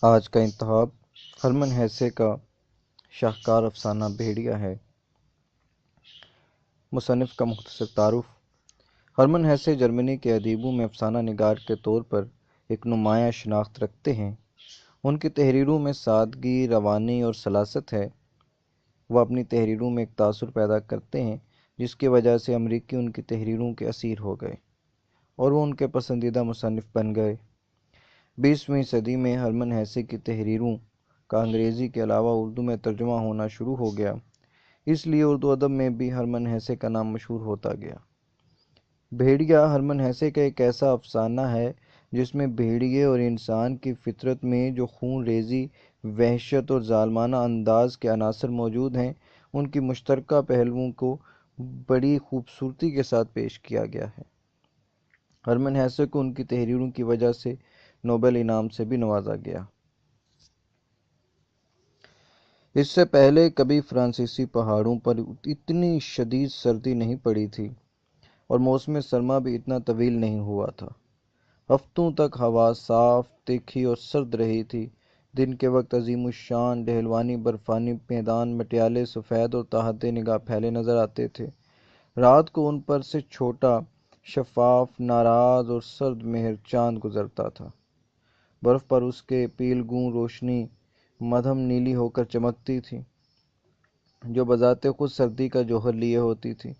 آج کا انتخاب ہرمن ہیسے کا شاہکار افسانہ بھیڑیا ہے۔ مصنف کا مختصر تعارف۔ ہرمن ہیسے جرمنی کے ادیبوں میں افسانہ نگار کے طور پر ایک نمایاں شناخت رکھتے ہیں۔ ان کی تحریروں میں سادگی، روانی اور سلاست ہے۔ وہ اپنی تحریروں میں ایک تاثر پیدا کرتے ہیں جس کی وجہ سے امریکی ان کی تحریروں کے اسیر ہو گئے اور وہ ان کے پسندیدہ مصنف بن گئے۔ 20ویں صدی میں ہرمن ہیسے کی تحریروں کا انگریزی کے علاوہ اردو میں ترجمہ ہونا شروع ہو گیا، اس لیے اردو ادب میں بھی ہرمن ہیسے کا نام مشہور ہوتا گیا۔ بھیڑیا ہرمن ہیسے کا ایک ایسا افسانہ ہے جس میں بھیڑیے اور انسان کی فطرت میں جو خون ریزی، وحشت اور ظالمانہ انداز کے عناصر موجود ہیں، ان کی مشترکہ پہلوؤں کو بڑی خوبصورتی کے ساتھ پیش کیا گیا ہے۔ ہرمن ہیسے کو ان کی تحریروں کی وجہ سے نوبل انعام سے بھی نوازا گیا۔ اس سے پہلے کبھی فرانسیسی پہاڑوں پر اتنی شدید سردی نہیں پڑی تھی اور موسم سرما بھی اتنا طویل نہیں ہوا تھا۔ ہفتوں تک ہوا صاف، تیکھی اور سرد رہی تھی۔ دن کے وقت عظیم الشان ڈھلوانی برفانی میدان مٹیالے سفید اور تاحد نگاہ پھیلے نظر آتے تھے۔ رات کو ان پر سے چھوٹا، شفاف، ناراض اور سرد مہر چاند گزرتا تھا۔ برف پر اس کے پیل گوں روشنی مدھم نیلی ہو کر چمکتی تھی، جو بذات خود سردی کا جوہر لیے ہوتی تھی۔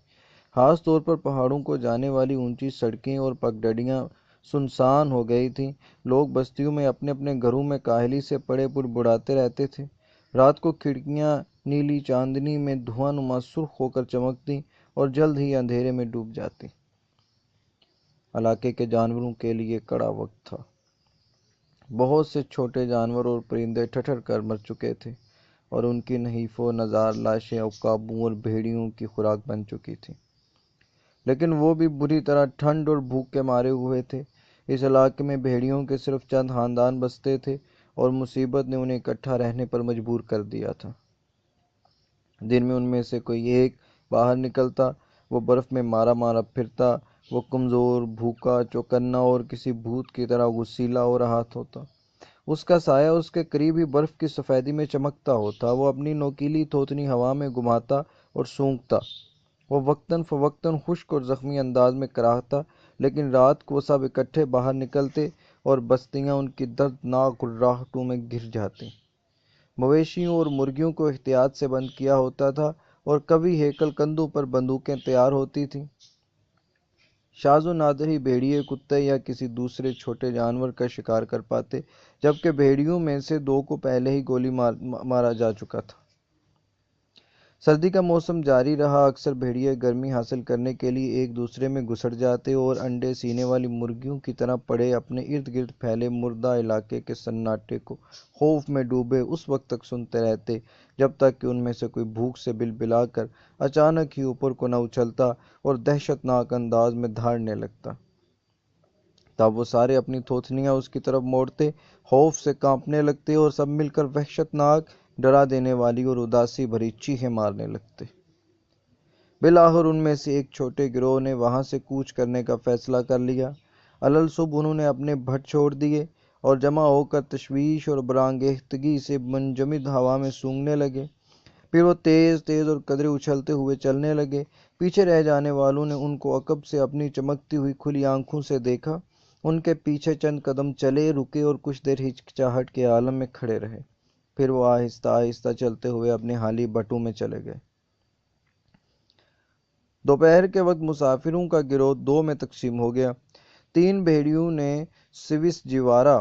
خاص طور پر پہاڑوں کو جانے والی اونچی سڑکیں اور پگڈنڈیاں سنسان ہو گئی تھیں۔ لوگ بستیوں میں اپنے اپنے گھروں میں کاہلی سے پڑے بڑبڑاتے رہتے تھے۔ رات کو کھڑکیاں نیلی چاندنی میں دھواں نما سرخ ہو کر چمکتی اور جلد ہی اندھیرے میں ڈوب جاتی۔ علاقے کے جانوروں کے لیے کڑا وقت تھا۔ بہت سے چھوٹے جانور اور پرندے ٹھٹر کر مر چکے تھے اور ان کی نحیف و نزار لاشیں عقابوں اور بھیڑیوں کی خوراک بن چکی تھیں، لیکن وہ بھی بری طرح ٹھنڈ اور بھوک کے مارے ہوئے تھے۔ اس علاقے میں بھیڑیوں کے صرف چند خاندان بستے تھے اور مصیبت نے انہیں اکٹھا رہنے پر مجبور کر دیا تھا۔ دن میں ان میں سے کوئی ایک باہر نکلتا، وہ برف میں مارا مارا پھرتا۔ وہ کمزور، بھوکا، چوکنا اور کسی بھوت کی طرح غسیلا ہو رہا ہوتا۔ اس کا سایہ اس کے قریب ہی برف کی سفیدی میں چمکتا ہوتا۔ وہ اپنی نوکیلی تھوتنی ہوا میں گھماتا اور سونگھتا۔ وہ وقتاً فوقتاً خشک اور زخمی انداز میں کراہتا، لیکن رات کو وہ سب اکٹھے باہر نکلتے اور بستیاں ان کی دردناک گھرراہٹوں میں گر جاتی۔ مویشیوں اور مرغیوں کو احتیاط سے بند کیا ہوتا تھا اور کبھی ہیکل کندھوں پر بندوقیں تیار ہوتی تھیں۔ شاذ و نادر ہی بھیڑیے کتے یا کسی دوسرے چھوٹے جانور کا شکار کر پاتے، جبکہ بھیڑیوں میں سے 2 کو پہلے ہی گولی مارا جا چکا تھا۔ سردی کا موسم جاری رہا۔ اکثر بھیڑیے گرمی حاصل کرنے کے لیے ایک دوسرے میں گھسٹ جاتے اور انڈے سینے والی مرغیوں کی طرح پڑے اپنے ارد گرد پھیلے مردہ علاقے کے سناٹے کو خوف میں ڈوبے اس وقت تک سنتے رہتے جب تک کہ ان میں سے کوئی بھوک سے بلبلا کر اچانک ہی اوپر کو نہ اچھلتا اور دہشت ناک انداز میں دھاڑنے لگتا۔ تب وہ سارے اپنی تھوتنیاں اس کی طرف موڑتے، خوف سے کانپنے لگتے اور سب مل کر وحشت ناک، ڈرا دینے والی اور اداسی بھری چیخیں مارنے لگتے۔ بالآخر ان میں سے ایک چھوٹے گروہ نے وہاں سے کوچ کرنے کا فیصلہ کر لیا۔ علل-صبح انہوں نے اپنے بھٹ چھوڑ دیے اور جمع ہو کر تشویش اور برانگیختگی سے منجمد ہوا میں سونگھنے لگے۔ پھر وہ تیز تیز اور قدرے اچھلتے ہوئے چلنے لگے۔ پیچھے رہ جانے والوں نے ان کو عقب سے اپنی چمکتی ہوئی کھلی آنکھوں سے دیکھا۔ ان کے پیچھے چند قدم چلے، رکے اور کچھ دیر ہچکچاہٹ کے عالم میں کھڑے رہے۔ پھر وہ آہستہ آہستہ چلتے ہوئے اپنے حالی بٹوں میں چلے گئے۔ دوپہر کے وقت مسافروں کا گروہ 2 میں تقسیم ہو گیا۔ 3 بھیڑیوں نے سوئس جیوارا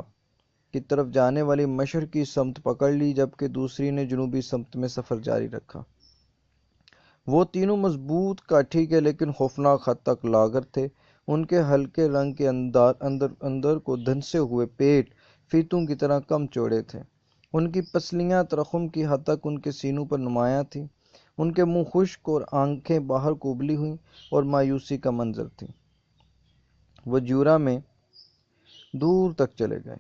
کی طرف جانے والی مشرقی سمت پکڑ لی، جبکہ دوسری نے جنوبی سمت میں سفر جاری رکھا۔ وہ تینوں مضبوط، کاٹھی کے لیکن خوفناک حد تک لاغر تھے۔ ان کے ہلکے رنگ کے اندر کو دھنسے ہوئے پیٹ فیتوں کی طرح کم چوڑے تھے۔ ان کی پسلیاں ترخم کی حد تک ان کے سینوں پر نمایاں تھیں۔ ان کے منہ خشک اور آنکھیں باہر کو ابلی ہوئی اور مایوسی کا منظر تھی۔ وہ جیورا میں دور تک چلے گئے۔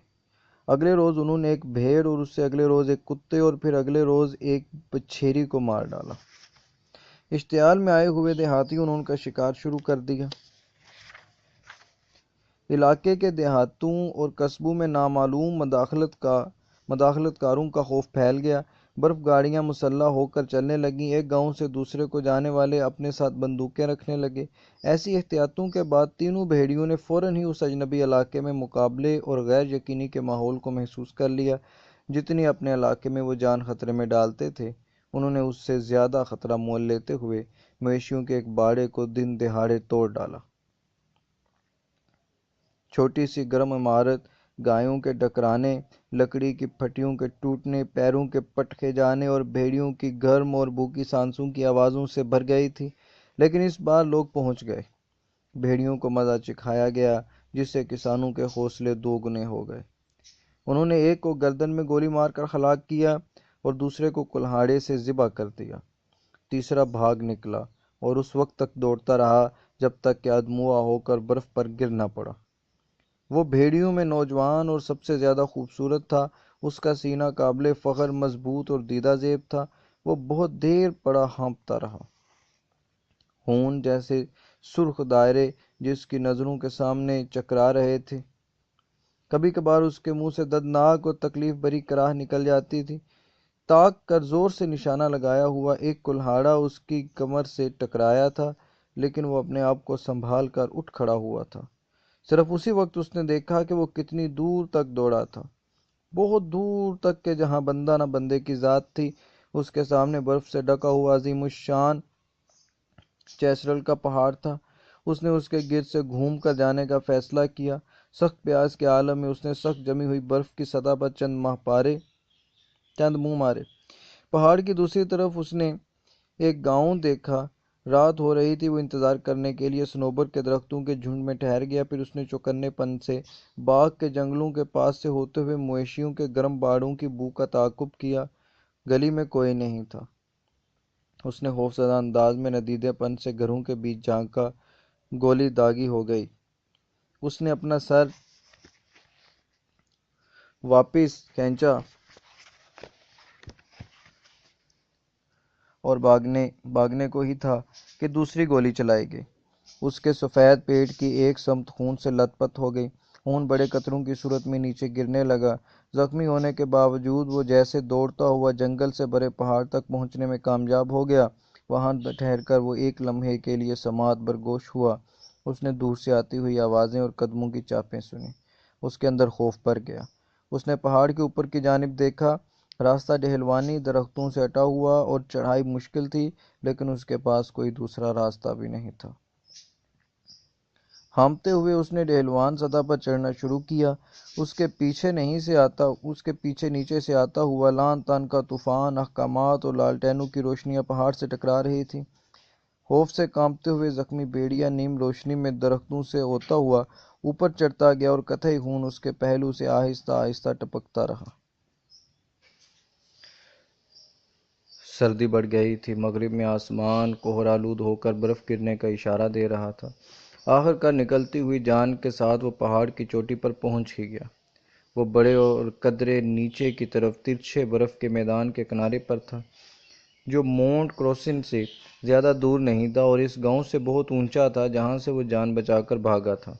اگلے روز انہوں نے ایک بھیڑ اور اس سے اگلے روز ایک کتے اور پھر اگلے روز ایک بچھیری کو مار ڈالا۔ اشتعال میں آئے ہوئے دیہاتیوں نے ان کا شکار شروع کر دیا۔ علاقے کے دیہاتوں اور قصبوں میں نامعلوم مداخلت کا مداخلت کاروں کا خوف پھیل گیا۔ برف گاڑیاں مسلح ہو کر چلنے لگیں، ایک گاؤں سے دوسرے کو جانے والے اپنے ساتھ بندوقیں رکھنے لگے۔ ایسی احتیاطوں کے بعد تینوں بھیڑیوں نے فوراً ہی اس اجنبی علاقے میں مقابلے اور غیر یقینی کے ماحول کو محسوس کر لیا۔ جتنی اپنے علاقے میں وہ جان خطرے میں ڈالتے تھے، انہوں نے اس سے زیادہ خطرہ مول لیتے ہوئے مویشیوں کے ایک باڑے کو دن دہاڑے توڑ ڈالا۔ چھوٹی سی گرم عمارت گایوں کے ڈکرانے، لکڑی کی پھٹیوں کے ٹوٹنے، پیروں کے پٹکے جانے اور بھیڑیوں کی گرم اور بھوکی سانسوں کی آوازوں سے بھر گئی تھی۔ لیکن اس بار لوگ پہنچ گئے۔ بھیڑیوں کو مزہ چکھایا گیا، جس سے کسانوں کے حوصلے دو گنے ہو گئے۔ انہوں نے ایک کو گردن میں گولی مار کر ہلاک کیا اور دوسرے کو کلہاڑے سے ذبح کر دیا۔ تیسرا بھاگ نکلا اور اس وقت تک دوڑتا رہا جب تک کہ ادموا ہو کر برف پر گر نہ پڑا۔ وہ بھیڑیوں میں نوجوان اور سب سے زیادہ خوبصورت تھا۔ اس کا سینہ قابل فخر مضبوط اور دیدہ زیب تھا۔ وہ بہت دیر پڑا ہانپتا رہا۔ خون جیسے سرخ دائرے جس کی نظروں کے سامنے چکرا رہے تھے۔ کبھی کبھار اس کے منہ سے دردناک اور تکلیف بھری کراہ نکل جاتی تھی۔ تاک کر زور سے نشانہ لگایا ہوا ایک کلہاڑا اس کی کمر سے ٹکرایا تھا، لیکن وہ اپنے آپ کو سنبھال کر اٹھ کھڑا ہوا تھا۔ صرف اسی وقت اس نے دیکھا کہ وہ کتنی دور تک دوڑا تھا، بہت دور تک کہ جہاں بندہ نہ بندے کی ذات تھی۔ اس کے سامنے برف سے ڈھکا ہوا عظیم الشان چیسرل کا پہاڑ تھا۔ اس نے اس کے گرد سے گھوم کر جانے کا فیصلہ کیا۔ سخت پیاس کے عالم میں اس نے سخت جمی ہوئی برف کی سطح پر چند منہ مارے۔ پہاڑ کی دوسری طرف اس نے ایک گاؤں دیکھا۔ رات ہو رہی تھی۔ وہ انتظار کرنے کے لیے صنوبر کے درختوں کے جھنڈ میں ٹھہر گیا۔ پھر اس نے چوکنے پن سے باغ کے جنگلوں کے پاس سے ہوتے ہوئے مویشیوں کے گرم باڑوں کی بو کا تعاقب کیا۔ گلی میں کوئی نہیں تھا۔ اس نے خوفزدہ انداز میں ندیدے پن سے گھروں کے بیچ جھانکا۔ گولی داغی ہو گئی۔ اس نے اپنا سر واپس کھینچا اور بھاگنے کو ہی تھا کہ دوسری گولی چلائی گئی۔ اس کے سفید پیٹ کی ایک سمت خون سے لت پت ہو گئی۔ خون بڑے قطروں کی صورت میں نیچے گرنے لگا۔ زخمی ہونے کے باوجود وہ جیسے دوڑتا ہوا جنگل سے بھرے پہاڑ تک پہنچنے میں کامیاب ہو گیا۔ وہاں ٹھہر کر وہ ایک لمحے کے لیے سماعت برگوش ہوا۔ اس نے دور سے آتی ہوئی آوازیں اور قدموں کی چاپیں سنی۔ اس کے اندر خوف بھر گیا۔ اس نے پہاڑ کے اوپر کی جانب دیکھا۔ راستہ ڈھلوانی درختوں سے اٹا ہوا اور چڑھائی مشکل تھی، لیکن اس کے پاس کوئی دوسرا راستہ بھی نہیں تھا۔ ہانپتے ہوئے اس نے ڈھلوان سطح پر چڑھنا شروع کیا۔ اس کے پیچھے نیچے سے آتا ہوا لان تان کا طوفان، احکامات اور لالٹینوں کی روشنیاں پہاڑ سے ٹکرا رہی تھیں۔ خوف سے کانپتے ہوئے زخمی بھیڑیا نیم روشنی میں درختوں سے ہوتا ہوا اوپر چڑھتا گیا اور قطعی خون اس کے پہلو سے آہستہ آہستہ ٹپکتا رہا۔ سردی بڑھ گئی تھی۔ مغرب میں آسمان کوہرا آلود ہو کر برف گرنے کا اشارہ دے رہا تھا۔ آخر کار نکلتی ہوئی جان کے ساتھ وہ پہاڑ کی چوٹی پر پہنچ ہی گیا۔ وہ بڑے اور قدرے نیچے کی طرف ترچھے برف کے میدان کے کنارے پر تھا، جو مونٹ کروسن سے زیادہ دور نہیں تھا اور اس گاؤں سے بہت اونچا تھا جہاں سے وہ جان بچا کر بھاگا تھا۔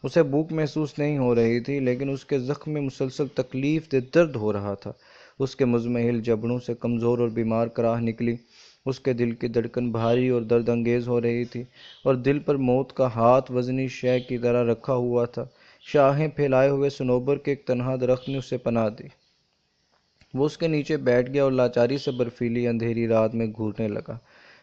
اسے بھوک محسوس نہیں ہو رہی تھی، لیکن اس کے زخم میں مسلسل تکلیف دہ درد ہو رہا تھا۔ اس کے مضمحل جبڑوں سے کمزور اور بیمار کراہ نکلی۔ اس کے دل کی دھڑکن بھاری اور درد انگیز ہو رہی تھی، اور دل پر موت کا ہاتھ وزنی شے کی طرح رکھا ہوا تھا۔ شاخیں پھیلائے ہوئے صنوبر کے ایک تنہا درخت نے اسے پناہ دی۔ وہ اس کے نیچے بیٹھ گیا اور لاچاری سے برفیلی اندھیری رات میں گھورنے لگا۔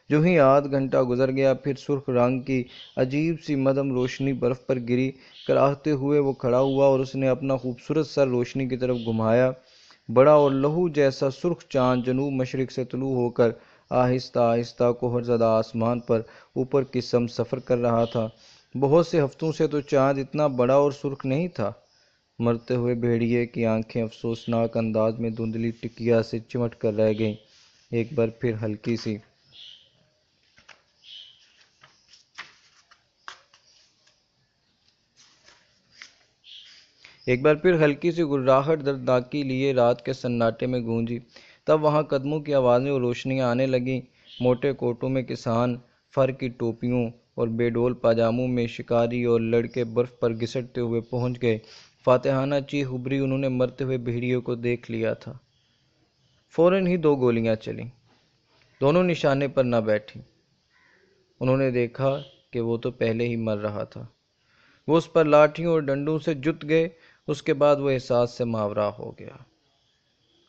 جو ہی آدھ گھنٹہ گزر گیا، پھر سرخ رنگ کی عجیب سی مدھم روشنی برف پر گری۔ کراہتے ہوئے وہ کھڑا ہوا اور اس نے اپنا خوبصورت سر روشنی کی طرف گھمایا۔ بڑا اور لہو جیسا سرخ چاند جنوب مشرق سے طلوع ہو کر آہستہ آہستہ کوہر زدہ آسمان پر اوپر کی سمت سفر کر رہا تھا۔ بہت سے ہفتوں سے تو چاند اتنا بڑا اور سرخ نہیں تھا۔ مرتے ہوئے بھیڑیے کی آنکھیں افسوسناک انداز میں دھندلی ٹکیا سے چمٹ کر رہ گئیں۔ ایک بار پھر ہلکی سی گرراہٹ دردناکی لیے رات کے سناٹے میں گونجی۔ تب وہاں قدموں کی آوازیں اور روشنیاں آنے لگیں۔ موٹے کوٹوں میں کسان، فر کی ٹوپیوں اور بے ڈول پاجاموں میں شکاری اور لڑکے برف پر گھسٹتے ہوئے پہنچ گئے۔ فاتحانہ چیخ ابھری، انہوں نے مرتے ہوئے بھیڑیے کو دیکھ لیا تھا۔ فوراً ہی 2 گولیاں چلیں، دونوں نشانے پر نہ بیٹھیں۔ انہوں نے دیکھا کہ وہ تو پہلے ہی مر رہا تھا۔ وہ اس پر لاٹھیوں اور ڈنڈوں سے جت گئے۔ اس کے بعد وہ احساس سے ماورا ہو گیا۔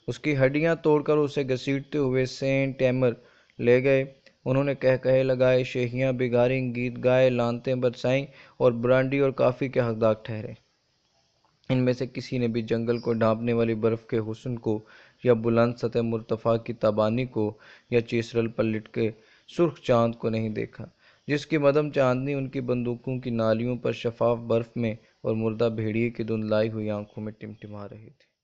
اس کی ہڈیاں توڑ کر اسے گھسیٹتے ہوئے سینٹ ایمر لے گئے۔ انہوں نے قہقہے لگائے، شیخیاں بگاریں، گیت گائے، لانتیں برسائیں اور برانڈی اور کافی کے حقدار ٹھہرے۔ ان میں سے کسی نے بھی جنگل کو ڈھانپنے والی برف کے حسن کو، یا بلند سطح مرتفع کی تابانی کو، یا چیسرل پلٹ کے سرخ چاند کو نہیں دیکھا، جس کی مدھم چاندنی ان کی بندوقوں کی نالیوں پر شفاف برف میں اور مردہ بھیڑیے کی دھندلائی ہوئی آنکھوں میں ٹمٹما رہی تھی۔